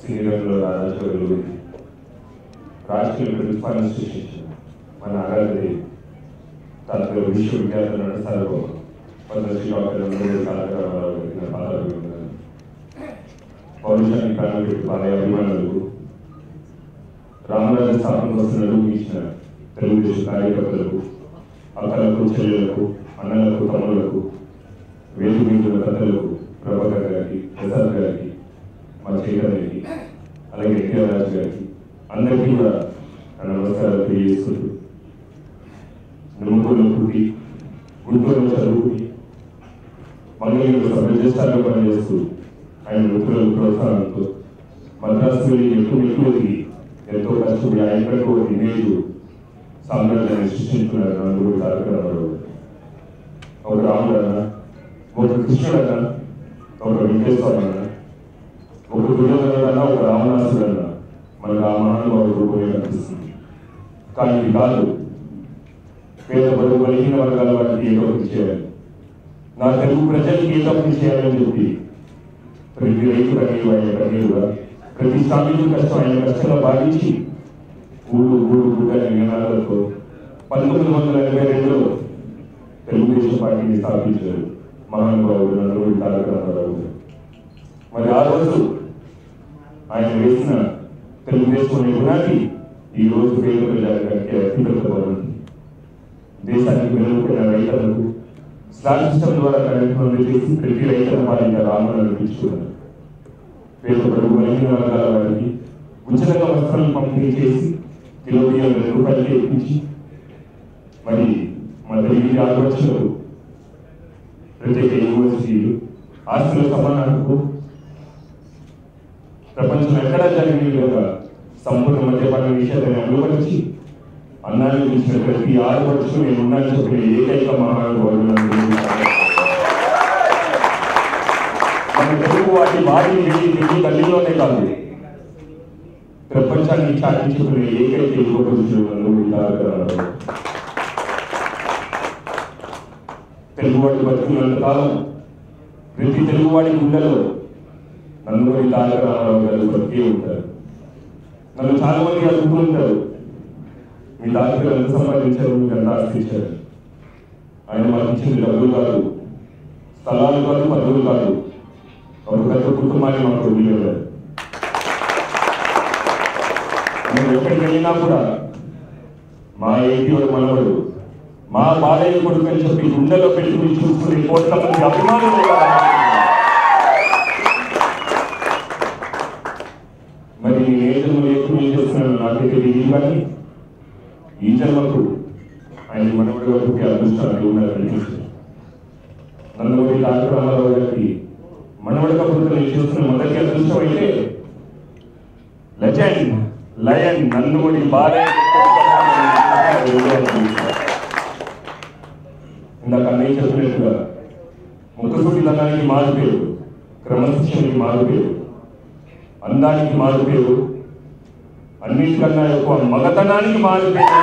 సినీరంగంలో రాజకీయాలు రాజకీయ ప్రతిపాదన సృష్టించారు. మన నాగార్జున తాలూకా విశ్వవిద్యాలయం నడుస్తారు పద్మశ్రీ డాక్టర్ పాదాలు పౌరుషాన్ని ప్రాణం పెట్టి బాలయ్య అభిమానులకు రామరాజు స్థాపన కోసం నడుమించిన తెలుగుదేశం కార్యకర్తలకు అక్కలకు చెల్లెలకు అన్నలకు తమ్ములకు వేదికల కథలకు ప్రభాకర్ గారికి ప్రసాద్ గారికి మా చైతన్యకి అలాగే ఎన్టీఆర్ గారికి అందరికీ కూడా నమస్కారాలు తెలియజేసుకుంటూ నిమ్మకూరులో పుట్టి గుంటూరులో చదువుకుని మంగళగిరిలో సభ్యస్థాయిలో పనిచేస్తూ ఆయన మిత్రుల ప్రోత్సాహంతో మద్రాసు వెళ్ళి ఎక్కువకి ఎంతో కష్టపడి ఆయనకు ఒక ఇమేజ్ సామ్రాజ్యాన్ని సృష్టించుకున్నారు. నలుగురు కార్యక్రమాలు ఒక రాముడన్నా, ఒక కృష్ణుడన్నా, ఒక వెంకటేశ్వరన్నా, ఒక దుర్యోధనుడన్నా, ఒక రావణాసుడన్నా మనకు ఆ మహానుభావుడు రూపమే కనిపిస్తుంది. కానీ ఇది కాదు, పేద బడుగు బలహీన వర్గాల వాటికి ఏదో ఒకటి చేయాలి, నా తెలుగు ప్రజలకి ఏదో ఒకటి చేయాలని చెప్పి ప్రతి రైతు అనేవి ఆయన కన్నీరుగా, ప్రతి శ్రామికుల కష్టం ఆయన కష్టంగా భావించి ఊరుగా నినాదాలతో 1982లో తెలుగుదేశం పార్టీని స్థాపించారు మహానుభావుడు నందమూరి తారక రామారావు. మరి ఆ రోజు ఆయన వేసిన తెలుగుదేశం అనే గుణాన్ని ఈ రోజు పేద ప్రజానికి అత్యంత బాగుంది. దేశానికి వెనుకబడిన రైతులకు స్లాబ్ సిస్టమ్ ద్వారా కార్యక్రమాలు చేసి ప్రతి రైతుల వారిగా రామను అనిపించుకున్నారు. పేద బడుగు బలహీన వర్గాల వారికి ఉచితంగా వస్త్రాలను పంపిణీ చేసి కిలో బియ్యం రూపాయలకి ఎక్కించి మరి మన తెలుగు ఆలోచనలు ప్రత్యేక యూనివర్సిటీలు ఆస్తుల సమాన హక్కు ప్రపంచంలో ఎక్కడా జరిగిన ఒక సంపూర్ణ మద్యపాన నిషేధాన్ని అమలుపరిచి అన్నాన్ని పిలిచిన ప్రతి ఆడపడుచు నేను ఉన్నాను చెప్పిన ఏకైక మహానుభావుడు మన తెలుగు వాటి వారిని వెళ్ళి తల్లిలోనే కాదు ప్రపంచాన్ని చాటించుకునే ఏకైక యువకుడు తెలుగువాడి బతుకున్నంత కాలం ప్రతి తెలుగువాడి గుండెలో నందమూరి తారక రామారావు గారు బతికే ఉంటారు. నన్ను చాలా మంది అనుకుంటారు, మీ తారక ఎంత సంపాదించారు, మీకు ఎంత ఆశించారు. ఆయన మాకు ఇచ్చింది డబ్బులు కాదు, స్థలాలు కాదు, పదవులు కాదు, ఒక పెద్ద కుటుంబాన్ని మాకు వదిలేవారు. మేము ఎక్కడికి వెళ్ళినా కూడా మా ఏటీఓడు మనవడు, మా బాలయ్య కొడుకు అని చెప్పి గుండెలో పెట్టుకుని చూసుకుని కోట్ల మంది అభిమానులు. మరి నేను ఏ జన్మలో ఎక్కువ ఏం చేస్తున్నాను నాకైతే తెలియదు, కానీ ఈ జన్మకు ఆయన మనవడిగా పుట్టి అదృష్టాన్ని ఉన్నారని నందమూరి తారక రామారావు గారికి మనవడిగా పుట్టి నేను చేస్తున్న మొదటి అదృష్టం అయితే లెజెండ్ లయన్ నందమూరి బాలయ్య. ఇందాక అన్నయ్య చెప్పినట్టుగా ముఖసూటితనానికి మారు పేరు, క్రమశిక్షణకి మారు పేరు, అందానికి మారు పేరు, అన్నిటికన్నా ఎక్కువ మగతనానికి మారు పేరు.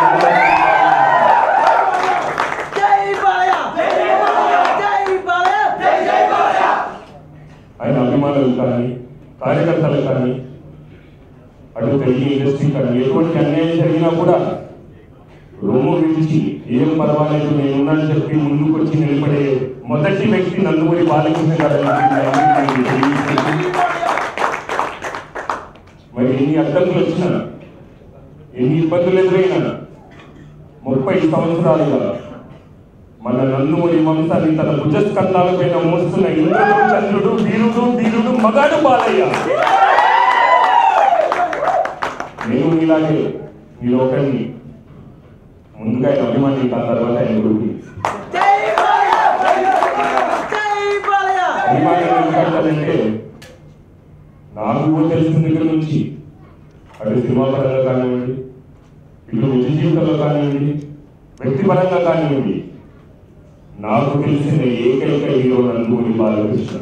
ఆయన అభిమానులు కానీ కార్యకర్తలు కానీ అటు తెలుగు ఇండస్ట్రీ కానీ ఎటువంటి అన్యాయం జరిగినా కూడా రొమ్ము విడిచి ఏం పర్వాలేదు నేనున్నాను చెప్పి ముందుకు వచ్చి నిలబడే మొదటి వ్యక్తి నందమూరి బాలకృష్ణ గారు. మరి ఎన్ని అడ్డంకులు వచ్చినా, ఎన్ని ఇబ్బందులు ఎదురైనా 30 సంవత్సరాలుగా మన నందమూరి వంశాన్ని తన భుజస్కంధాలపైన మోస్తున్న ఇంద్రుడు, చంద్రుడు, వీరుడు మగాడు బాలయ్య. నేను ఇలాగే మీరు ఒకరిని ముందుగా ఆయన అభిమాని, ఆ తర్వాత ఆయన గురించి అభిమానంటే నాకు తెలిసిన దగ్గర నుంచి అటు సినిమా పరంగా కానివ్వండి, ఇటు నిజ జీవితంలో కానివ్వండి, వ్యక్తిపరంగా కానివ్వండి, నాకు తెలిసిన ఏకైక హీరో నందమూరి బాలకృష్ణ.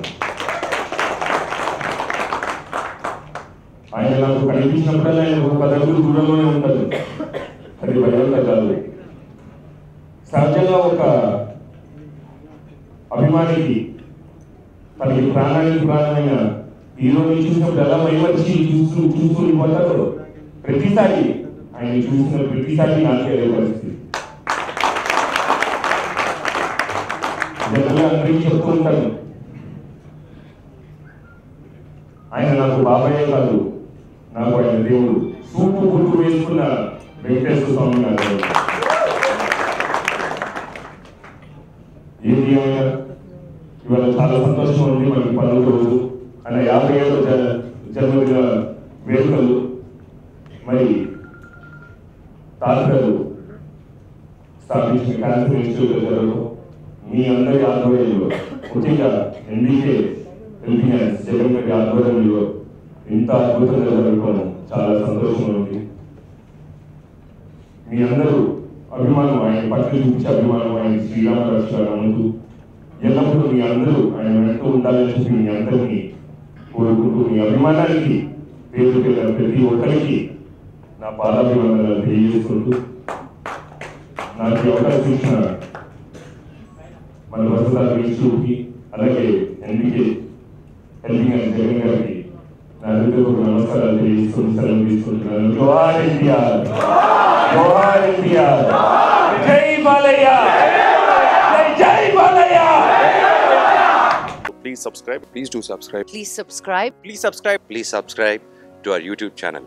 ఆయన నాకు కనిపించినప్పుడల్లా ఆయన ఒక 10 అడుగులు దూరంలోనే ఉంటారు. అది భయంగా కాదు. సహజంగా ఒక అభిమానికి తనకి ప్రాణానికి ప్రాణమైన హీరోని చూసినప్పుడు ఎలా మైమర్చి చూస్తూ ఇవ్వతారో ప్రతిసారి ఆయన చూసిన ప్రతిసారి నాకే అదే పరిస్థితి. జనరల్గా అందరికీ చెప్తూ ఉంటాను, ఆయన నాకు బాబాయ్ కాదు, నాకు ఆయన దేవుడు. సూపు గుర్తు వేసుకున్న వెంకటేశ్వర స్వామి నాకు. ఏది ఏమైనా ఇవాళ చాలా సంతోషం ఉంది. మనకి 10వ రోజు ఆయన 57వ జన్మదిన వేడుకలు మరి తాతగారు స్థాపించిన క్యాన్సర్ ఇన్స్టిట్యూట్ జరగడం మీ అందరి ఆధ్వర్యంలో, ముఖ్యంగా ఎన్డీకే ఎల్బీఎస్ జగన్ గారి ఆధ్వర్యంలో ఇంత అద్భుతంగా జరగడం చాలా సంతోషంగా ఉంది. మీ అందరూ అభిమానం, ఆయన పట్ల చూపించే అభిమానం, ఆయన శ్రీరామ రక్ష నమ్ముతూ ఎల్లప్పుడూ మీ అందరూ ఆయన వెంట ఉండాలని చెప్పి మీ అందరినీ కోరుకుంటూ, మీ అభిమానానికి పేరు ప్రతి ఒక్కరికి నా పాదాభివందనాలు తెలియజేసుకుంటూ, నాకు అవకాశం ఇచ్చిన మన వసంత ఇన్స్టిట్యూట్కి అలాగే ఎన్డీకే ఎల్బీఎస్ జగన్ గారికి నా హృదయపూర్వక నమస్కారాలు తెలియజేసుకుని సెలవు తీసుకుంటున్నాను. జోహార్ ఎన్టీఆర్, జోహార్ ఎన్టీఆర్, జై బాలయ్య, జై Balayya. Please subscribe. Please do subscribe. Please subscribe. Please subscribe. Please subscribe to our YouTube channel.